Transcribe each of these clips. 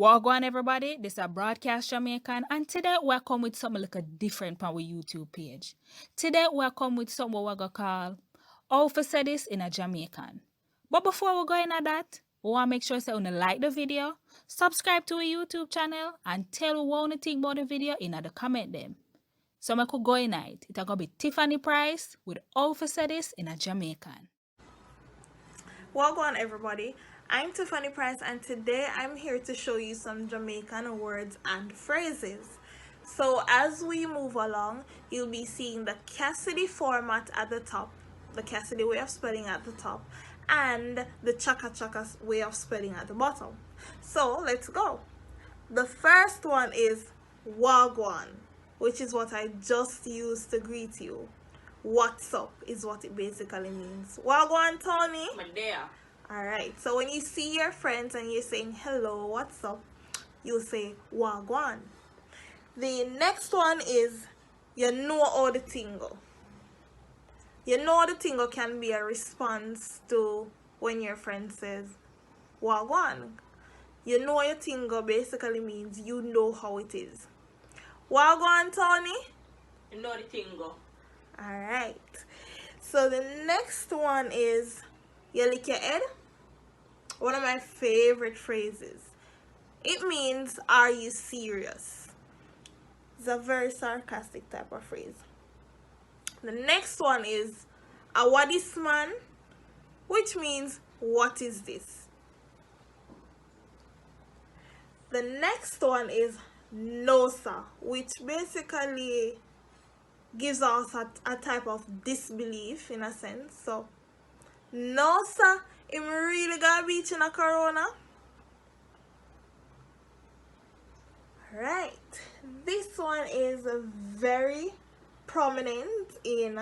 Wagwan everybody, this is a broadcast Jamaican, and today we're come with something like a different on our YouTube page. Today we're come with something we're gonna call how to say this in a Jamaican. But before we go into that, we want to make sure you like the video, subscribe to our YouTube channel, and tell what you think about the video in the comment them. So I could go in it. It's gonna be Tiffany Pryce with how to say this in a Jamaican. Welcome everybody, I'm Tiffany Pryce and today I'm here to show you some Jamaican words and phrases. So as we move along, you'll be seeing the Cassidy format at the top, the Cassidy way of spelling at the top, and the Chaka Chaka way of spelling at the bottom. So let's go. The first one is Wagwan, which is what I just used to greet you. What's up is what it basically means. Wagwan, Tony. Alright, so when you see your friends and you're saying hello, what's up, you'll say Wagwan. The next one is you know how the tingle. You know the tingle can be a response to when your friend says Wagwan. You know your tingle basically means you know how it is. Wagwan, Tony. You know the tingle. Alright, so the next one is you lick your head. One of my favorite phrases. It means, are you serious? It's a very sarcastic type of phrase. The next one is a what is man, which means what is this? The next one is no sir, which basically gives us a type of disbelief in a sense. So no sir, I'm really gonna beat in a corona. Right, this one is very prominent in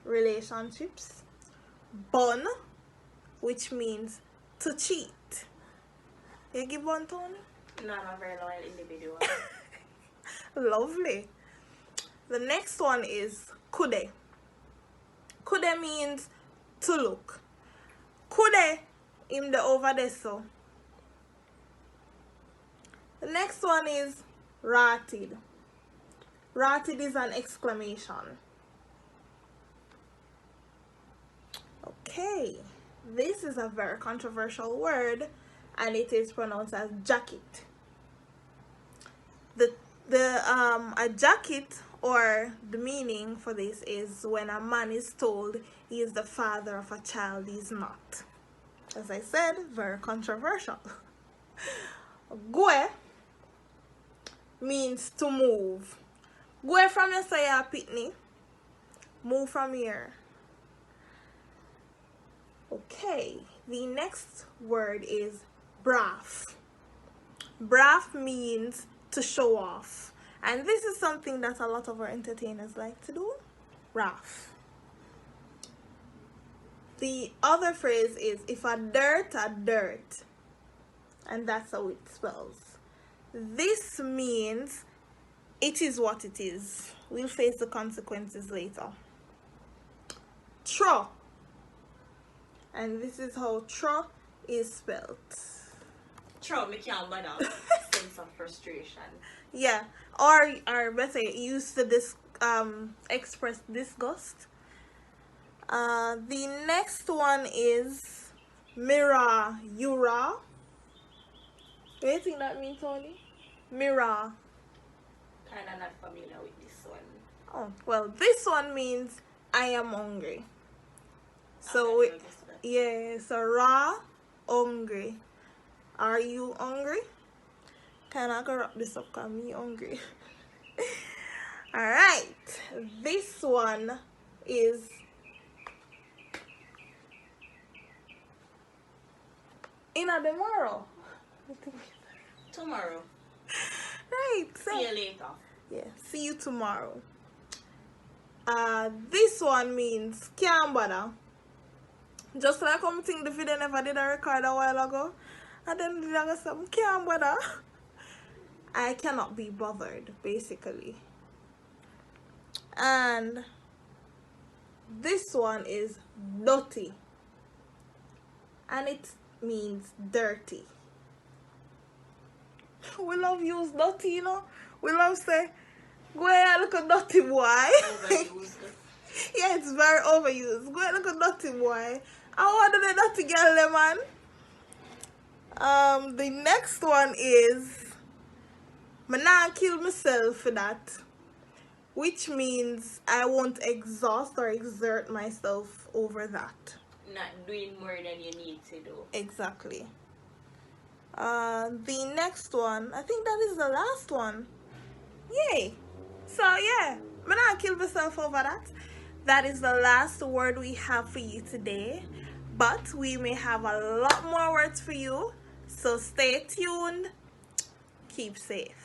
relationships. Bun, which means to cheat. You give one, Tony? No, I'm a very loyal individual. Lovely. The next one is kude. Kude means to look. Kude in the over there so. The next one is ratted. Ratted is an exclamation. Okay, this is a very controversial word and it is pronounced as jacket. A jacket, or the meaning for this, is when a man is told he is the father of a child he is not. As I said, very controversial. Gue means to move. Gue from your say a pitney. Move from here. Okay, the next word is braff. Braff means to show off, and this is something that a lot of our entertainers like to do. Braff. The other phrase is if a dirt, and that's how it spells. This means it is what it is. We'll face the consequences later. Tro, and this is how tro is spelled. Throw me can't bother. Sense of frustration. Yeah, or better, used to this express disgust. The next one is Mira Yura. Do you think that means, Tony? Mira. Kinda not familiar with this one. Oh, well, this one means I am hungry. So yeah, so ra hungry. Are you hungry? Can I go wrap this up? Cause me hungry. Alright, this one is in a tomorrow. Tomorrow. Right. See you later. Yeah, see you tomorrow. This one means can't bother. Just like I'm thinking the video never did a record a while ago. And then did I say can't bother. I cannot be bothered, basically. And this one is dirty, and it means dirty. We love use dirty, you know. We love say, go ahead look a dirty boy. Overused. Yeah, it's very overused. Go ahead look a dirty boy. I want the dirty girl, man. The next one is, I not kill myself for that, which means I won't exhaust or exert myself over that. Not doing more than you need to do. Exactly. The next one, I think that is the last one. Yay. So yeah, I'm not kill myself over that. That is the last word we have for you today. But we may have a lot more words for you. So stay tuned. Keep safe.